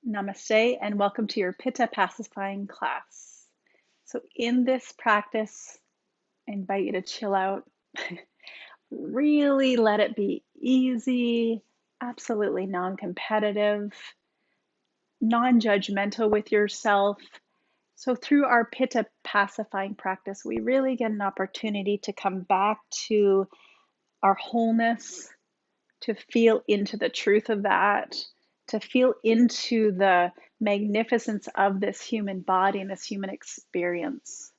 Namaste and welcome to your Pitta pacifying class. So in this practice, I invite you to chill out. Really let it be easy, absolutely non-competitive, non-judgmental with yourself. So through our Pitta pacifying practice, we really get an opportunity to come back to our wholeness, to feel into the truth of that, to feel into the magnificence of this human body and this human experience.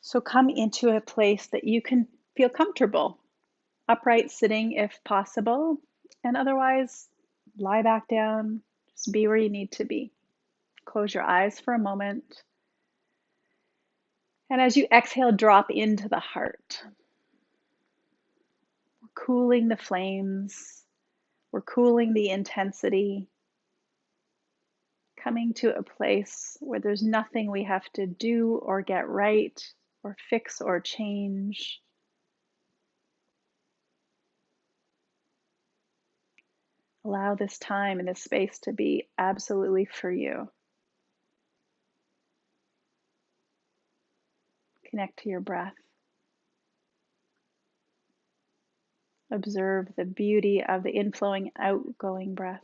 So come into a place that you can feel comfortable, upright sitting if possible, and otherwise lie back down, just be where you need to be. Close your eyes for a moment. And as you exhale, drop into the heart. We're cooling the flames. We're cooling the intensity, coming to a place where there's nothing we have to do or get right or fix or change. Allow this time and this space to be absolutely for you. Connect to your breath. Observe the beauty of the inflowing, outgoing breath.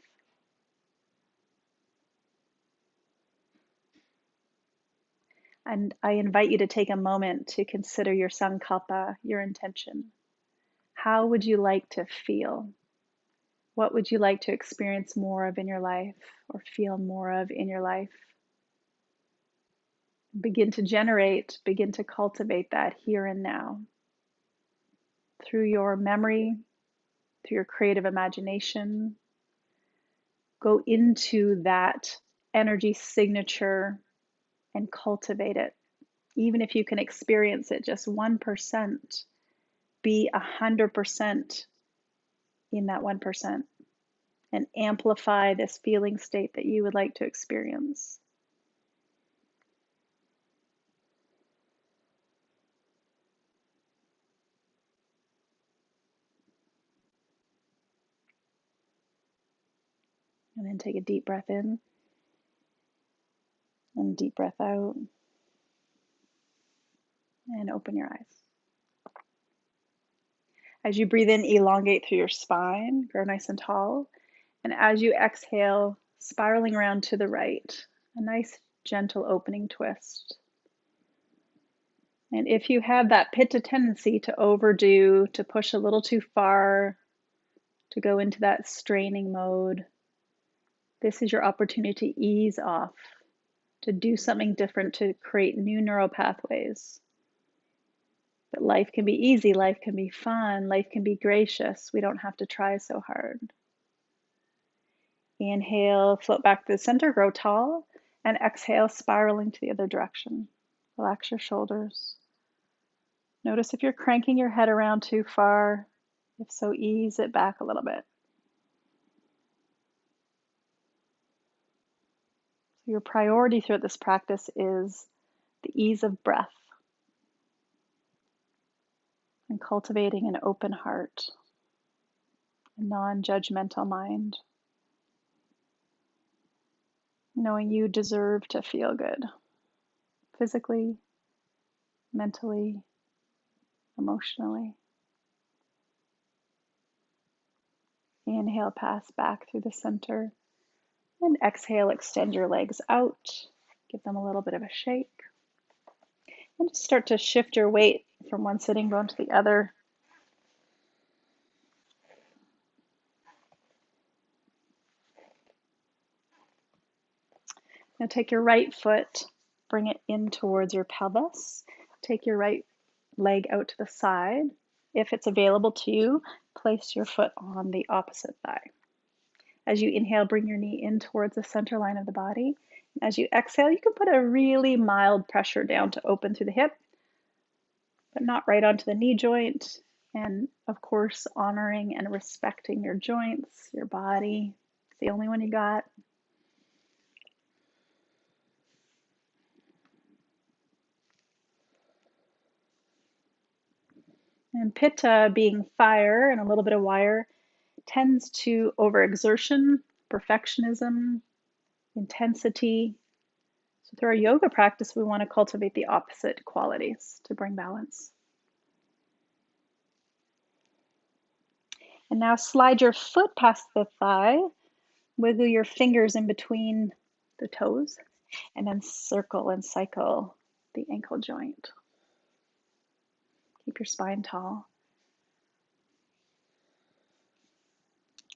And I invite you to take a moment to consider your sankalpa, your intention. How would you like to feel? What would you like to experience more of in your life or feel more of in your life? Begin to generate, begin to cultivate that here and now. Through your memory, through your creative imagination, go into that energy signature and cultivate it. Even if you can experience it just 1%, be 100% in that 1% and amplify this feeling state that you would like to experience. And then take a deep breath in and deep breath out. And open your eyes. As you breathe in, elongate through your spine, grow nice and tall. And as you exhale, spiraling around to the right, a nice gentle opening twist. And if you have that pitta tendency to overdo, to push a little too far, to go into that straining mode, this is your opportunity to ease off, to do something different, to create new neural pathways. But life can be easy, life can be fun, life can be gracious. We don't have to try so hard. Inhale, float back to the center, grow tall, and exhale, spiraling to the other direction. Relax your shoulders. Notice if you're cranking your head around too far. If so, ease it back a little bit. So your priority throughout this practice is the ease of breath and cultivating an open heart, a non-judgmental mind, knowing you deserve to feel good, physically, mentally, emotionally. Inhale, pass back through the center, and exhale, extend your legs out, give them a little bit of a shake, and just start to shift your weight from one sitting bone to the other. Now take your right foot, bring it in towards your pelvis. Take your right leg out to the side. If it's available to you, place your foot on the opposite thigh. As you inhale, bring your knee in towards the center line of the body. As you exhale, you can put a really mild pressure down to open through the hip, but not right onto the knee joint. And of course, honoring and respecting your joints, your body. It's the only one you got. And pitta, being fire and a little bit of wire, tends to overexertion perfectionism, intensity. So through our yoga practice, we want to cultivate the opposite qualities to bring balance. And now slide your foot past the thigh, wiggle your fingers in between the toes, and then circle and cycle the ankle joint. Keep your spine tall.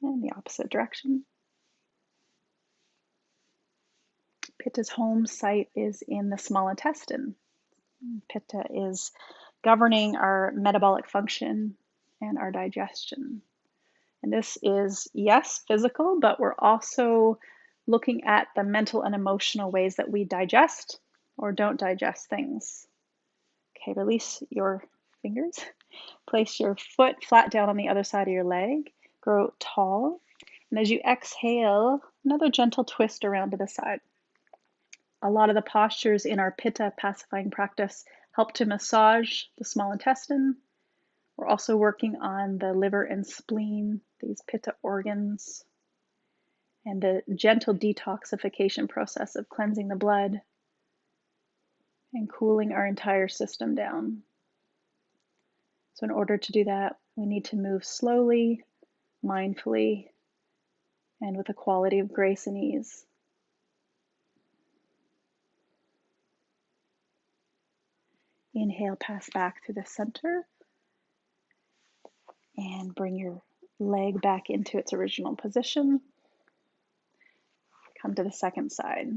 And the opposite direction. Pitta's home site is in the small intestine. Pitta is governing our metabolic function and our digestion. And this is, yes, physical, but we're also looking at the mental and emotional ways that we digest or don't digest things. Okay, release your fingers. Place your foot flat down on the other side of your leg. Grow tall. And as you exhale, another gentle twist around to the side. A lot of the postures in our Pitta pacifying practice help to massage the small intestine. We're also working on the liver and spleen, these Pitta organs, and the gentle detoxification process of cleansing the blood and cooling our entire system down. So in order to do that, we need to move slowly, mindfully, and with a quality of grace and ease. Inhale, pass back to the center, and bring your leg back into its original position. Come to the second side.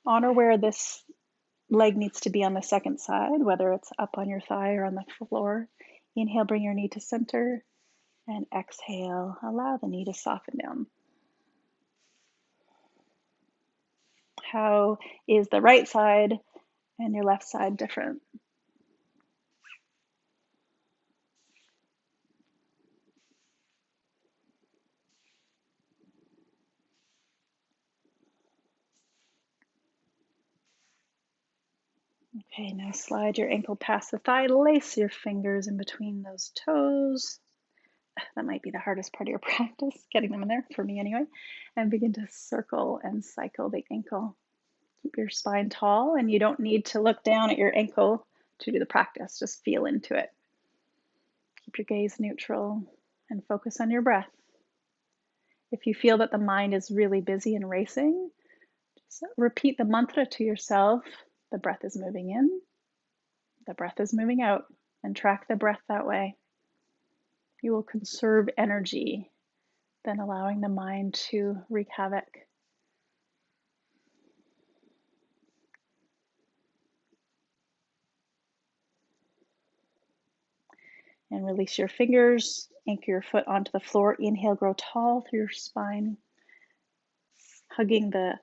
Honor where this leg needs to be on the second side, whether it's up on your thigh or on the floor. Inhale, bring your knee to center, and exhale, allow the knee to soften down. How is the right side and your left side different? Okay, now slide your ankle past the thigh, lace your fingers in between those toes. That might be the hardest part of your practice, getting them in there, for me anyway. And begin to circle and cycle the ankle. Keep your spine tall, and you don't need to look down at your ankle to do the practice. Just feel into it. Keep your gaze neutral and focus on your breath. If you feel that the mind is really busy and racing, just repeat the mantra to yourself. The breath is moving in, the breath is moving out, and track the breath that way. You will conserve energy than allowing the mind to wreak havoc. And release your fingers, anchor your foot onto the floor. Inhale, grow tall through your spine, hugging the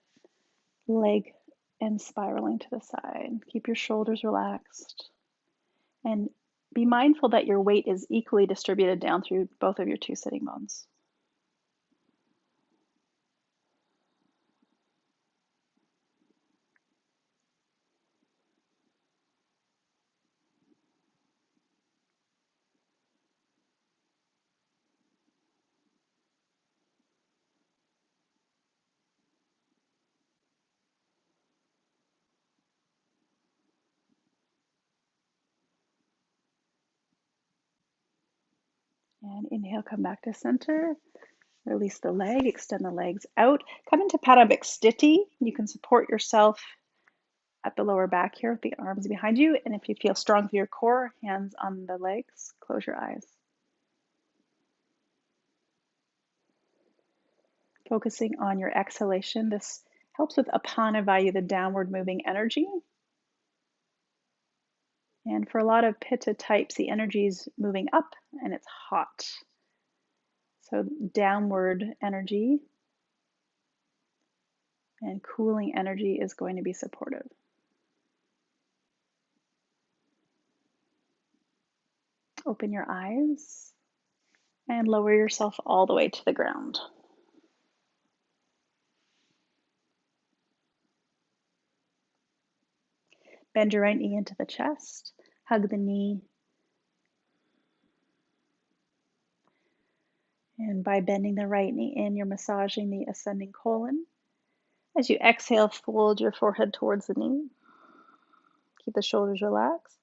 leg and spiraling to the side. Keep your shoulders relaxed. And be mindful that your weight is equally distributed down through both of your two sitting bones. And inhale, come back to center. Release the leg, extend the legs out. Come into Padabhiksthiti. You can support yourself at the lower back here with the arms behind you. And if you feel strong through your core, hands on the legs, close your eyes. Focusing on your exhalation. This helps with apana vayu, the downward moving energy. And for a lot of pitta types, the energy is moving up and it's hot. So downward energy and cooling energy is going to be supportive. Open your eyes and lower yourself all the way to the ground. Bend your right knee into the chest, hug the knee, And by bending the right knee in, you're massaging the ascending colon. As you exhale, fold your forehead towards the knee. Keep the shoulders relaxed.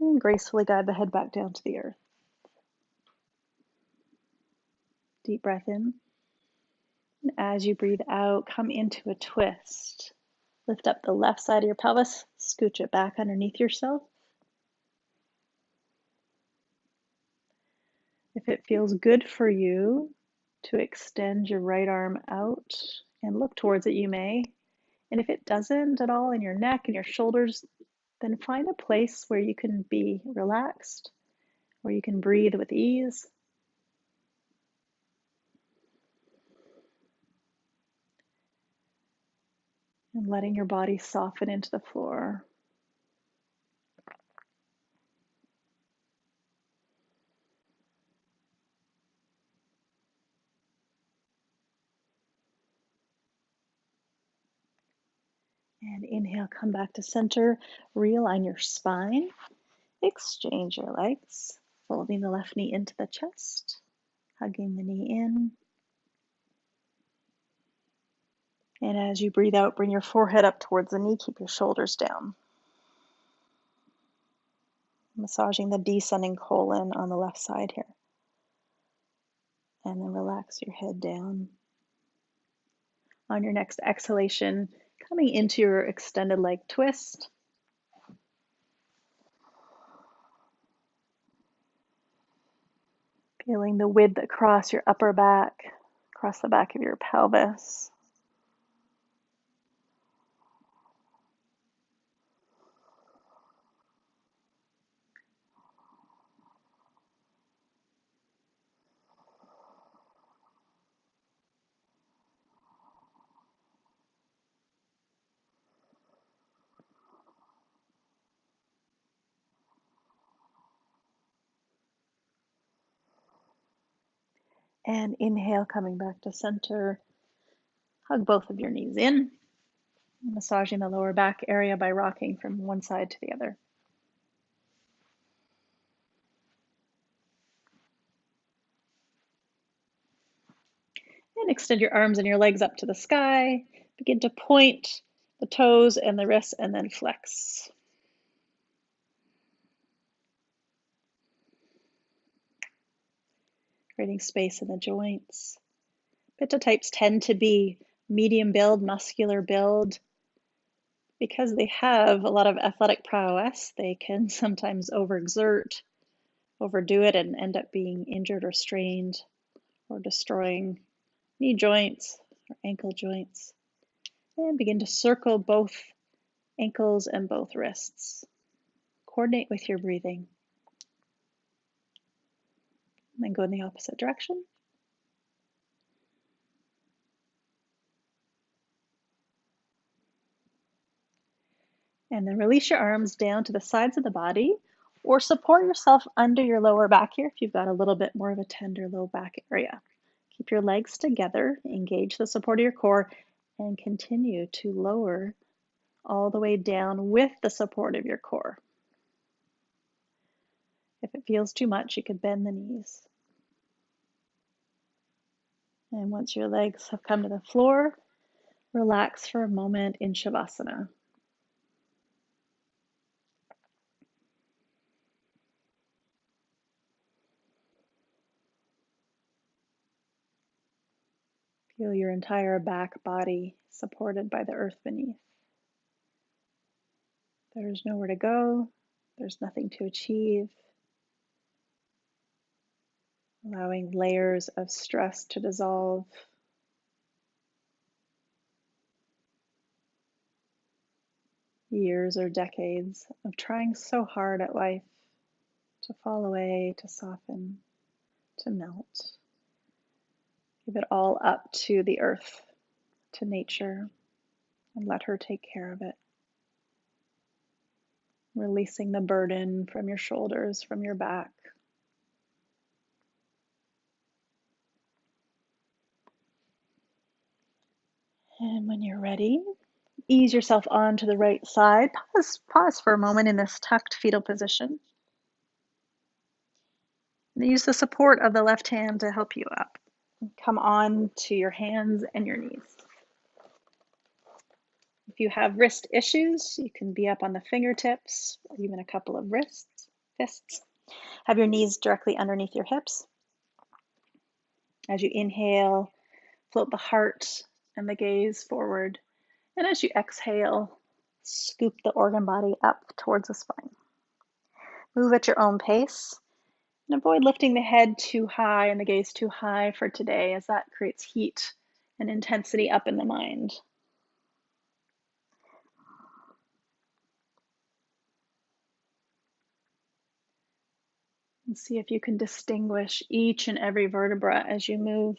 And gracefully guide the head back down to the earth. Deep breath in. And as you breathe out, come into a twist. Lift up the left side of your pelvis, scooch it back underneath yourself. If it feels good for you to extend your right arm out and look towards it, you may. And if it doesn't at all in your neck and your shoulders, then find a place where you can be relaxed, where you can breathe with ease. And letting your body soften into the floor. And inhale, come back to center. Realign your spine. Exchange your legs, folding the left knee into the chest, hugging the knee in. And as you breathe out, bring your forehead up towards the knee, keep your shoulders down. Massaging the descending colon on the left side here. And then relax your head down. On your next exhalation, coming into your extended leg twist. Feeling the width across your upper back, across the back of your pelvis. And inhale, coming back to center. Hug both of your knees in, massaging the lower back area by rocking from one side to the other. And extend your arms and your legs up to the sky. Begin to point the toes and the wrists and then flex. Creating space in the joints. Pitta types tend to be medium build, muscular build. Because they have a lot of athletic prowess, they can sometimes overexert, overdo it, and end up being injured or strained or destroying knee joints or ankle joints. And begin to circle both ankles and both wrists. Coordinate with your breathing. And then go in the opposite direction. And then release your arms down to the sides of the body or support yourself under your lower back here if you've got a little bit more of a tender low back area. Keep your legs together, engage the support of your core, and continue to lower all the way down with the support of your core. If it feels too much, you could bend the knees. And once your legs have come to the floor, relax for a moment in Shavasana. Feel your entire back body supported by the earth beneath. There's nowhere to go. There's nothing to achieve. Allowing layers of stress to dissolve. Years or decades of trying so hard at life to fall away, to soften, to melt. Give it all up to the earth, to nature, and let her take care of it. Releasing the burden from your shoulders, from your back. And when you're ready, ease yourself onto the right side. Pause for a moment in this tucked fetal position. Use the support of the left hand to help you up. Come on to your hands and your knees. If you have wrist issues, you can be up on the fingertips, or even a couple of fists. Have your knees directly underneath your hips. As you inhale, float the heart and the gaze forward. And as you exhale, scoop the organ body up towards the spine. Move at your own pace and avoid lifting the head too high and the gaze too high for today, as that creates heat and intensity up in the mind. And see if you can distinguish each and every vertebra as you move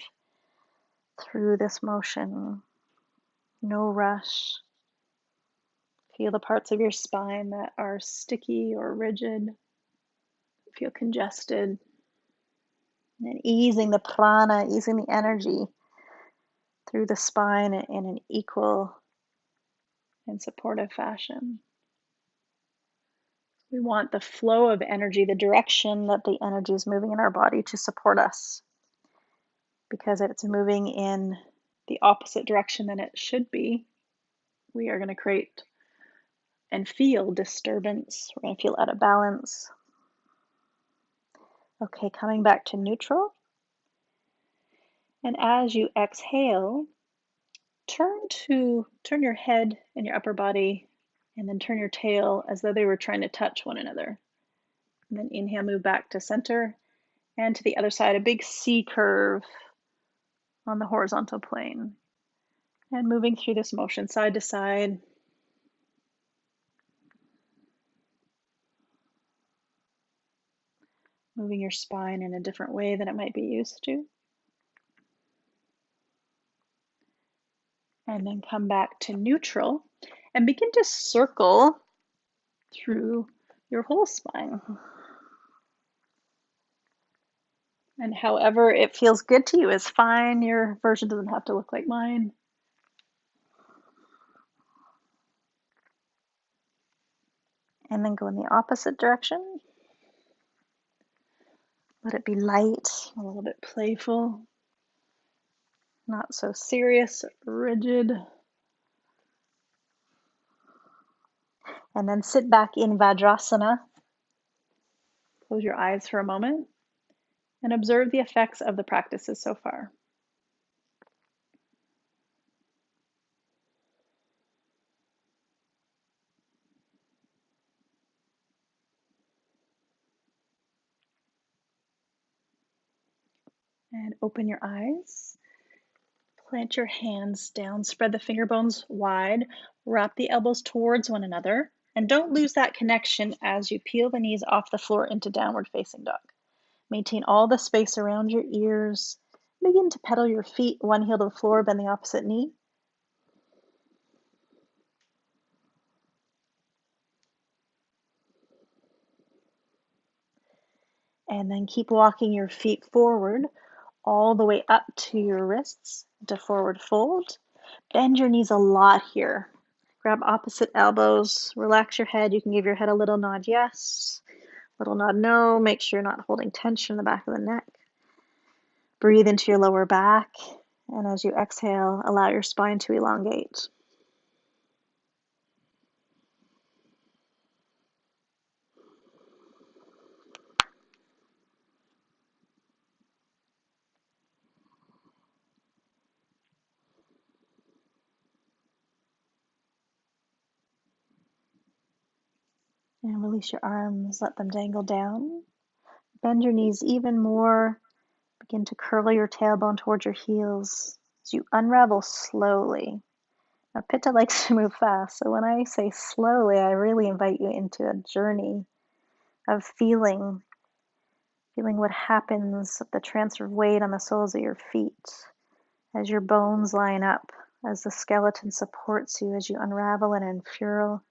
through this motion. No rush. Feel the parts of your spine that are sticky or rigid, feel congested. And then easing the prana, easing the energy through the spine in an equal and supportive fashion. We want the flow of energy, the direction that the energy is moving in our body to support us. Because if it's moving in the opposite direction than it should be, we are going to create and feel disturbance. We're going to feel out of balance. Okay, coming back to neutral. And as you exhale, turn your head and your upper body, and then turn your tail as though they were trying to touch one another. And then inhale, move back to center, and to the other side, a big C curve on the horizontal plane. And moving through this motion side to side. Moving your spine in a different way than it might be used to. And then come back to neutral and begin to circle through your whole spine. And however it feels good to you is fine. Your version doesn't have to look like mine. And then go in the opposite direction. Let it be light, a little bit playful, not so serious, rigid. And then sit back in Vajrasana. Close your eyes for a moment and observe the effects of the practices so far. And open your eyes. Plant your hands down, spread the finger bones wide, wrap the elbows towards one another, and don't lose that connection as you peel the knees off the floor into downward facing dog. Maintain all the space around your ears. Begin to pedal your feet, one heel to the floor, bend the opposite knee. And then keep walking your feet forward all the way up to your wrists to forward fold. Bend your knees a lot here. Grab opposite elbows, relax your head. You can give your head a little nod yes, little nod no. Make sure you're not holding tension in the back of the neck. Breathe into your lower back, and as you exhale, allow your spine to elongate. And release your arms, let them dangle down. Bend your knees even more. Begin to curl your tailbone towards your heels as you unravel slowly. Now, Pitta likes to move fast, so when I say slowly, I really invite you into a journey of feeling what happens, the transfer of weight on the soles of your feet as your bones line up, as the skeleton supports you as you unravel and unfurl.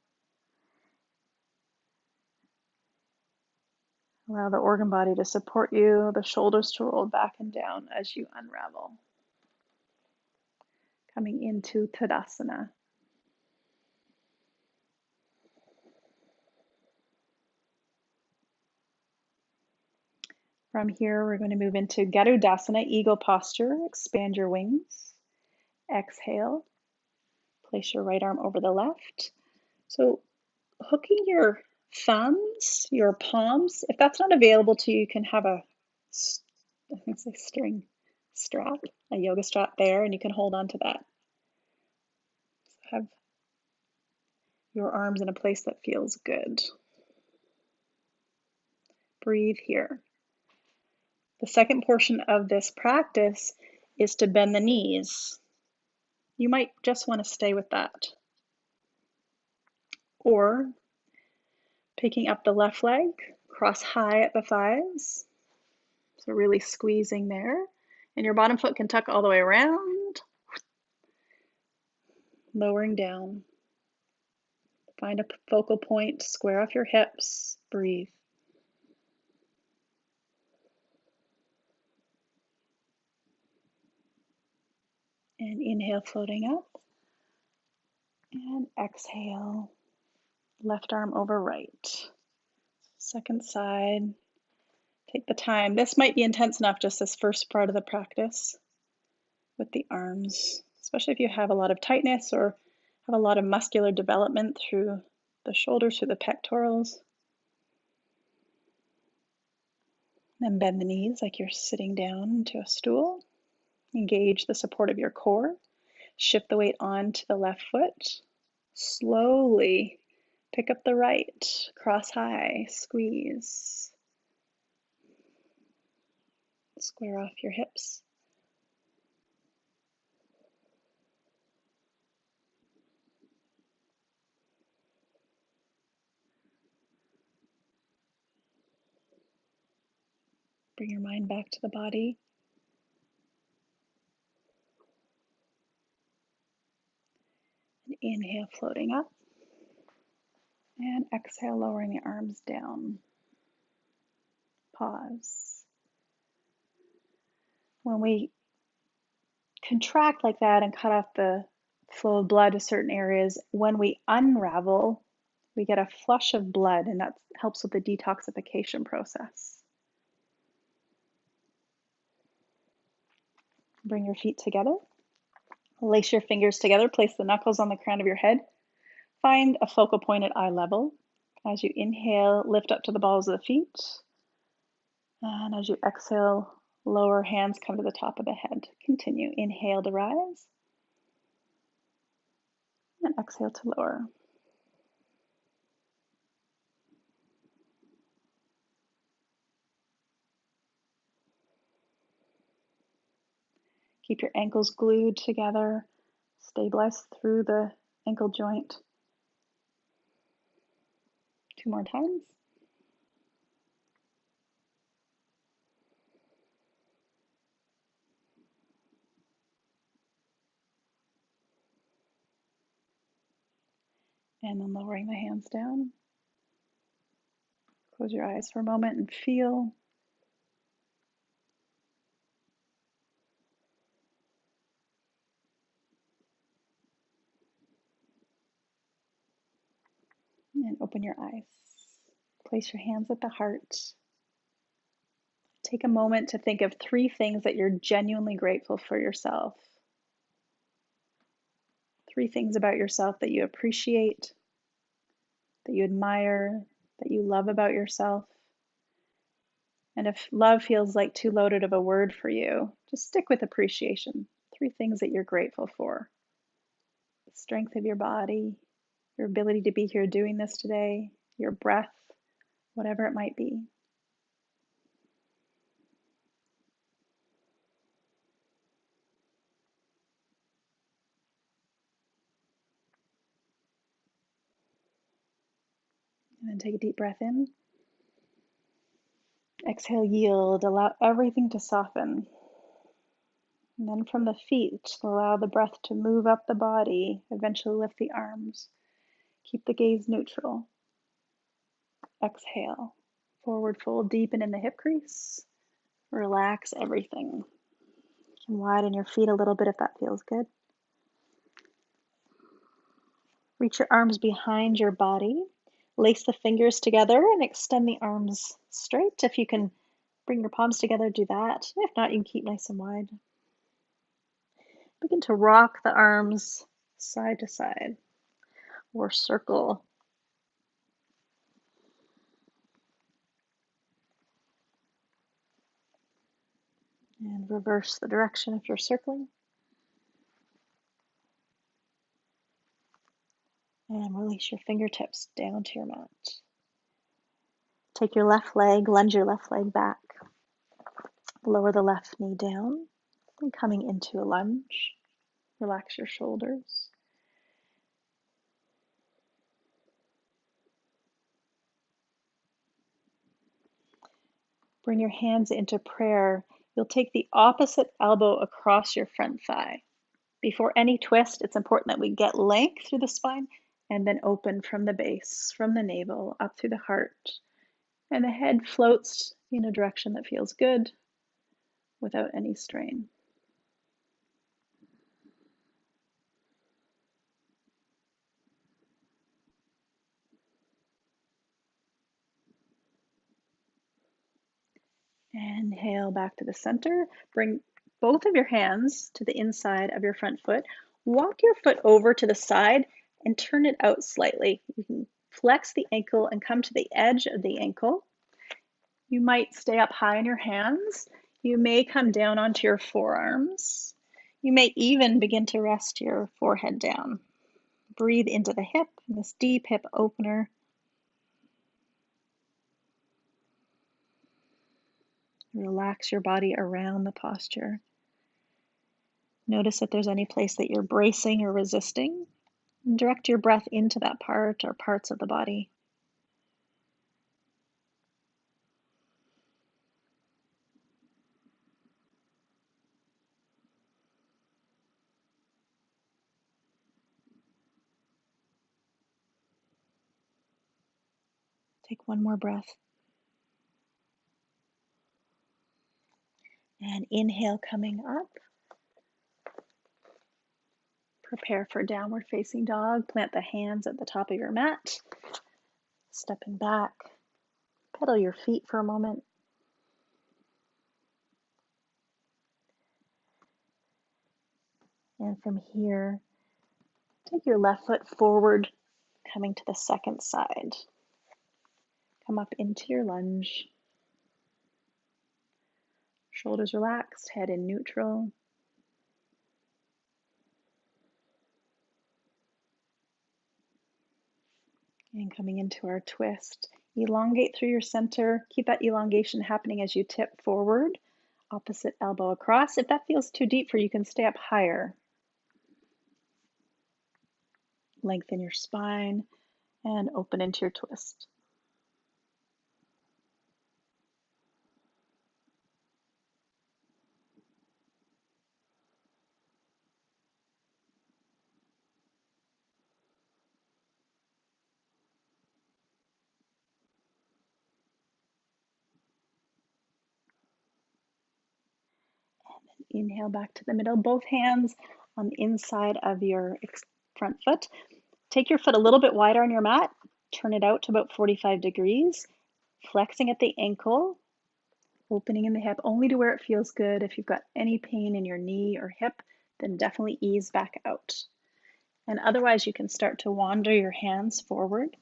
Allow the organ body to support you, the shoulders to roll back and down as you unravel. Coming into Tadasana. From here, we're going to move into Dostana, eagle posture. Expand your wings. Exhale. Place your right arm over the left. So hooking your thumbs, your palms, if that's not available to you, you can have a, I think it's a string strap, a yoga strap there, and you can hold on to that. Have your arms in a place that feels good. Breathe here. The second portion of this practice is to bend the knees. You might just want to stay with that. Or picking up the left leg, cross high at the thighs. So really squeezing there. And your bottom foot can tuck all the way around. Lowering down. Find a focal point, square off your hips, breathe. And inhale, floating up. And exhale, left arm over right. Second side. Take the time. This might be intense enough, just this first part of the practice with the arms, especially if you have a lot of tightness or have a lot of muscular development through the shoulders, through the pectorals. Then bend the knees like you're sitting down into a stool. Engage the support of your core. Shift the weight onto the left foot. Slowly pick up the right. Cross high, squeeze. Square off your hips. Bring your mind back to the body. And inhale, floating up. And exhale, lowering the arms down. Pause. When we contract like that and cut off the flow of blood to certain areas, when we unravel, we get a flush of blood, and that helps with the detoxification process. Bring your feet together. Lace your fingers together. Place the knuckles on the crown of your head. Find a focal point at eye level. As you inhale, lift up to the balls of the feet. And as you exhale, lower hands come to the top of the head. Continue. Inhale to rise. And exhale to lower. Keep your ankles glued together. Stabilize through the ankle joint. 2 more times. And then lowering the hands down. Close your eyes for a moment and feel. And open your eyes. Place your hands at the heart. Take a moment to think of 3 things that you're genuinely grateful for yourself. 3 things about yourself that you appreciate, that you admire, that you love about yourself. And if love feels like too loaded of a word for you, just stick with appreciation. 3 things that you're grateful for. The strength of your body, your ability to be here doing this today, your breath, whatever it might be. And then take a deep breath in. Exhale, yield, allow everything to soften. And then from the feet, allow the breath to move up the body, eventually lift the arms. Keep the gaze neutral. Exhale, forward fold, deepen in the hip crease. Relax everything. You can widen your feet a little bit if that feels good. Reach your arms behind your body. Lace the fingers together and extend the arms straight. If you can Bring your palms together, do that. If not, you can keep nice and wide. Begin to rock the arms side to side or circle. And reverse the direction if you're circling. And release your fingertips down to your mat. Take your left leg, lunge your left leg back. Lower the left knee down. And coming into a lunge, relax your shoulders. Bring your hands into prayer. You'll take the opposite elbow across your front thigh. Before any twist, it's important that we get length through the spine and then open from the base, from the navel, up through the heart. And the head floats in a direction that feels good without any strain. Inhale back to the center. Bring both of your hands to the inside of your front foot. Walk your foot over to the side and turn it out slightly. You can flex the ankle and come to the edge of the ankle. You might stay up high in your hands. You may come down onto your forearms. You may even begin to rest your forehead down. Breathe into the hip, this deep hip opener. Relax your body around the posture. Notice if there's any place that you're bracing or resisting. And direct your breath into that part or parts of the body. Take one more breath. And inhale coming up. Prepare for downward facing dog. Plant the hands at the top of your mat. Stepping back. Pedal your feet for a moment. And from here, take your left foot forward, coming to the second side. Come up into your lunge. Shoulders relaxed, head in neutral. And coming into our twist. Elongate through your center. Keep that elongation happening as you tip forward. Opposite elbow across. If that feels too deep for you, you can stay up higher. Lengthen your spine and open into your twist. Inhale back to the middle, both hands on the inside of your front foot. Take your foot a little bit wider on your mat, turn it out to about 45 degrees, flexing at the ankle, opening in the hip, only to where it feels good. If you've got any pain in your knee or hip, then definitely ease back out. And otherwise, you can start to wander your hands forward,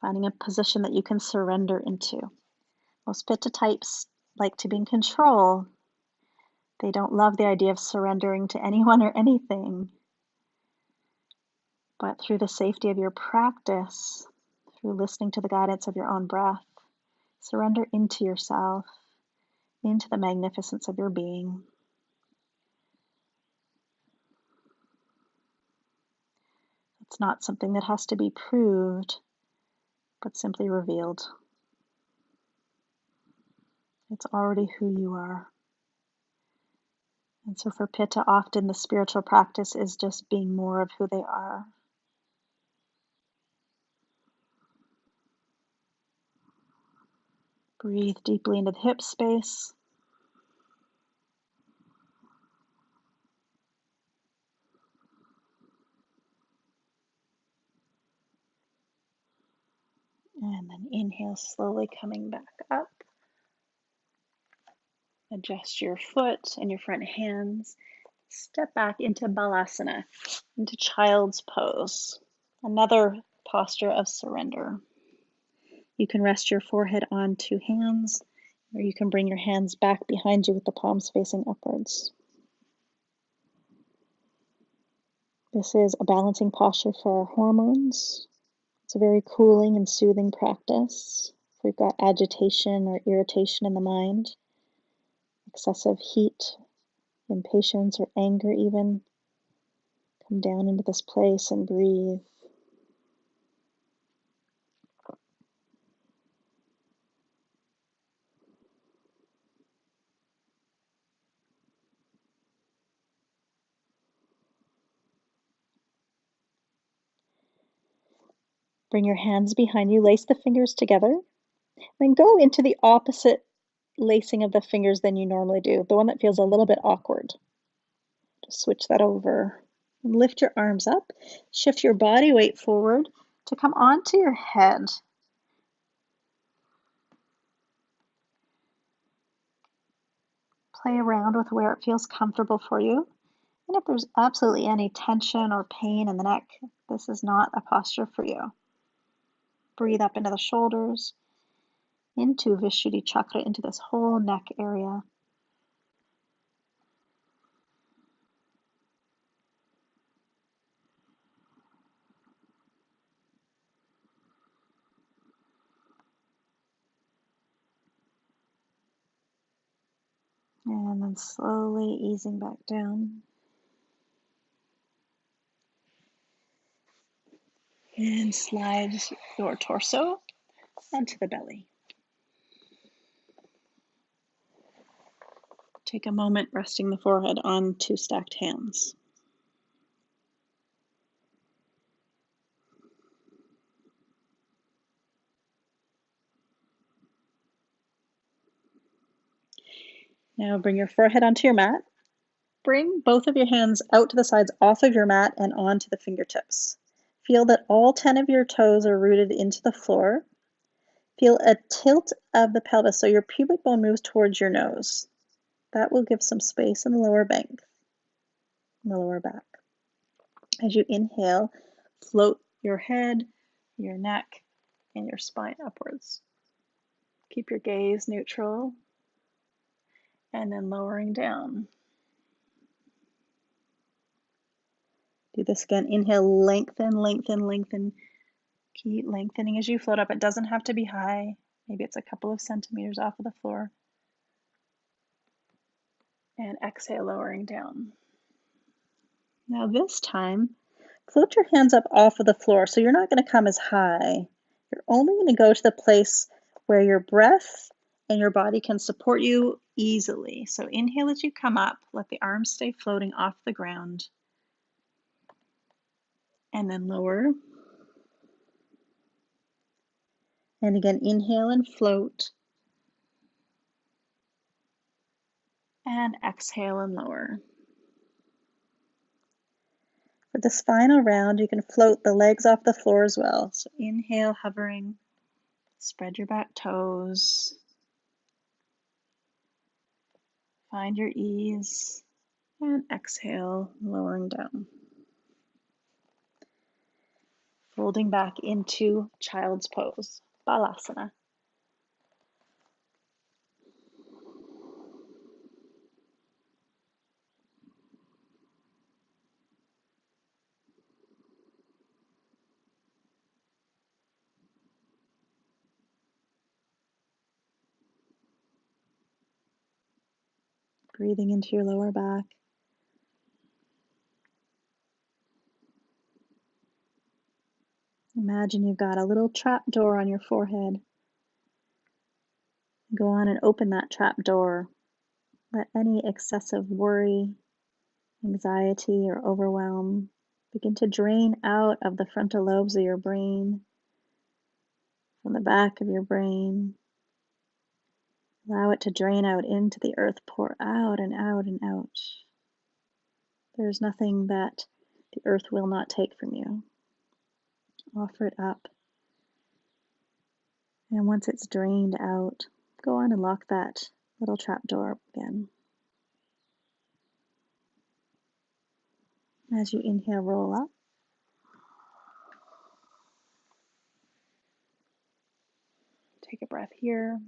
finding a position that you can surrender into. Most Pitta types like to be in control. They don't love the idea of surrendering to anyone or anything. But through the safety of your practice, through listening to the guidance of your own breath, surrender into yourself, into the magnificence of your being. It's not something that has to be proved, but simply revealed. It's already who you are. And so for Pitta, often the spiritual practice is just being more of who they are. Breathe deeply into the hip space. And then inhale, slowly coming back up. Adjust your foot and your front hands. Step back into Balasana, into child's pose, another posture of surrender. You can rest your forehead on two hands, or you can bring your hands back behind you with the palms facing upwards. This is a balancing posture for our hormones. It's a very cooling and soothing practice. If we've got agitation or irritation in the mind, excessive heat, impatience, or anger even, come down into this place and breathe. Bring your hands behind you, lace the fingers together, then go into the opposite lacing of the fingers than you normally do, the one that feels a little bit awkward. Just switch that over. And lift your arms up, shift your body weight forward to come onto your head. Play around with where it feels comfortable for you. And if there's absolutely any tension or pain in the neck, this is not a posture for you. Breathe up into the shoulders, into Vishuddhi chakra, into this whole neck area. And then slowly easing back down. And slide your torso onto the belly. Take a moment resting the forehead on two stacked hands. Now bring your forehead onto your mat. Bring both of your hands out to the sides off of your mat and onto the fingertips. Feel that all 10 of your toes are rooted into the floor. Feel a tilt of the pelvis so your pubic bone moves towards your nose. That will give some space in the lower back. As you inhale, float your head, your neck, and your spine upwards. Keep your gaze neutral, and then lowering down. Do this again. Inhale, lengthen, lengthen, lengthen. Keep lengthening as you float up. It doesn't have to be high. Maybe it's a couple of centimeters off of the floor. And exhale, lowering down. Now this time, float your hands up off of the floor. So you're not going to come as high. You're only going to go to the place where your breath and your body can support you easily. So inhale as you come up. Let the arms stay floating off the ground. And then lower. And again, inhale and float. And exhale and lower. For this final round, you can float the legs off the floor as well. So inhale, hovering. Spread your back toes. Find your ease. And exhale, lowering down. Folding back into child's pose, Balasana. Breathing into your lower back. Imagine you've got a little trap door on your forehead. Go on and open that trap door. Let any excessive worry, anxiety, or overwhelm begin to drain out of the frontal lobes of your brain, from the back of your brain. Allow it to drain out into the earth, pour out and out and out. There's nothing that the earth will not take from you. Offer it up. And once it's drained out, go on and lock that Little trapdoor again. As you inhale, roll up. Take a breath here.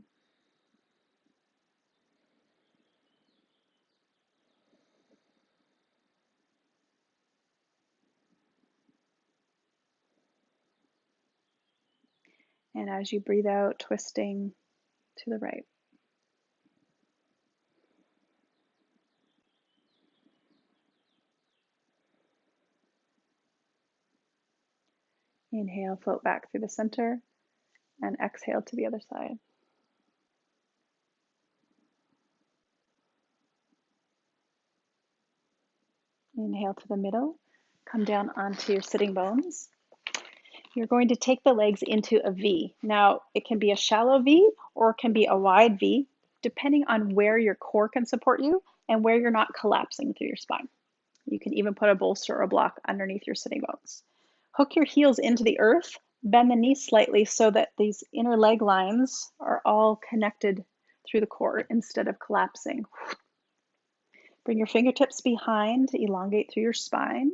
And as you breathe out, twisting to the right. Inhale, float back through the center, and exhale to the other side. Inhale to the middle, come down onto your sitting bones. You're going to take the legs into a V. Now, it can be a shallow V or it can be a wide V, depending on where your core can support you and where you're not collapsing through your spine. You can even put a bolster or a block underneath your sitting bones. Hook your heels into the earth, bend the knees slightly so that these inner leg lines are all connected through the core instead of collapsing. Bring your fingertips behind to elongate through your spine.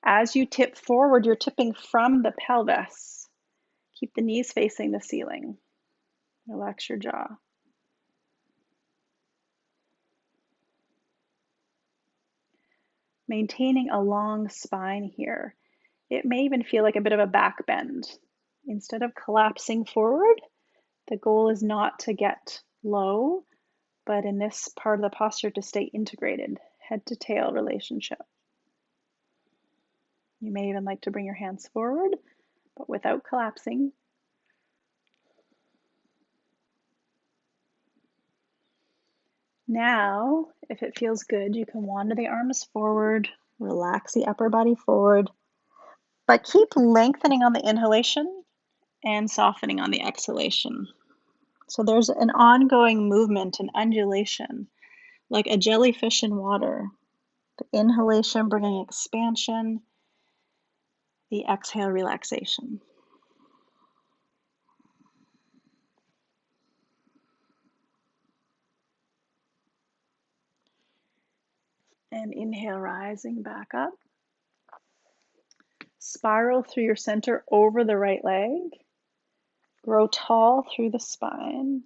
As you tip forward, you're tipping from the pelvis. Keep the knees facing the ceiling. Relax your jaw. Maintaining a long spine here. It may even feel like a bit of a back bend. Instead of collapsing forward, the goal is not to get low, but in this part of the posture to stay integrated, head to tail relationship. You may even like to bring your hands forward, but without collapsing. Now, if it feels good, you can wander the arms forward, relax the upper body forward, but keep lengthening on the inhalation and softening on the exhalation. So there's an ongoing movement and undulation, like a jellyfish in water. The inhalation bringing expansion, the exhale relaxation. And inhale, rising back up. Spiral through your center over the right leg. Grow tall through the spine.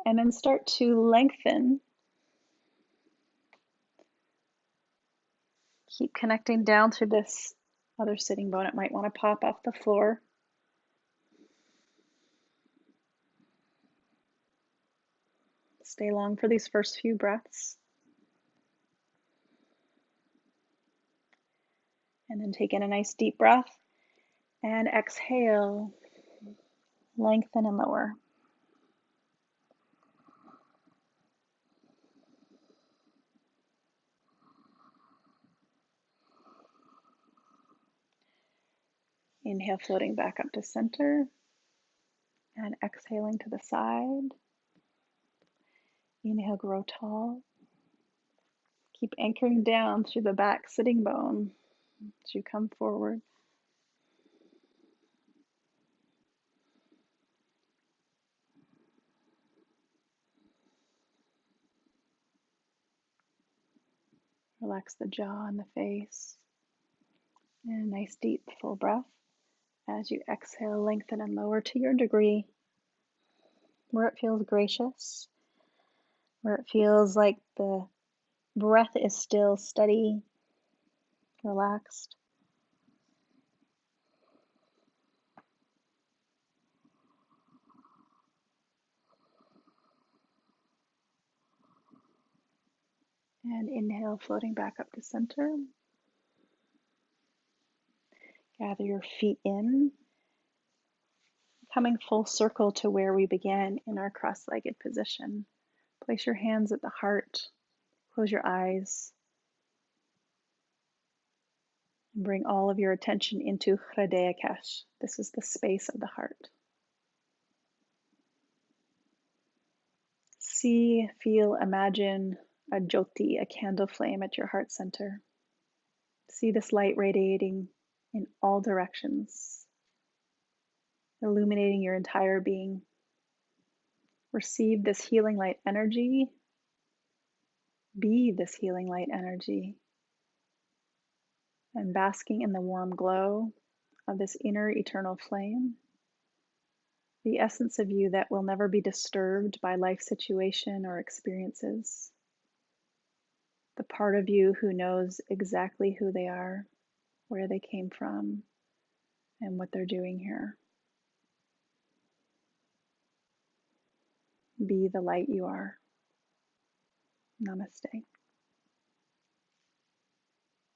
And then start to lengthen. Keep connecting down through this other sitting bone. It might want to pop off the floor. Stay long for these first few breaths. And then take in a nice deep breath. And exhale. Lengthen and lower. Inhale, floating back up to center. And exhaling to the side. Inhale, grow tall. Keep anchoring down through the back sitting bone as you come forward. Relax the jaw and the face. And a nice deep full breath. As you exhale, lengthen and lower to your degree, where it feels gracious, where it feels like the breath is still steady, relaxed. And inhale, floating back up to center. Gather your feet in, coming full circle to where we began in our cross-legged position. Place your hands at the heart. Close your eyes. And bring all of your attention into Hridayakash. This is the space of the heart. See, feel, imagine a jyoti, a candle flame at your heart center. See this light radiating in all directions, illuminating your entire being. Receive this healing light energy Be this healing light energy and basking in the warm glow of this inner eternal flame, the essence of you that will never be disturbed by life situation or experiences, the part of you who knows exactly who they are, where they came from, and what they're doing here. Be the light you are. Namaste.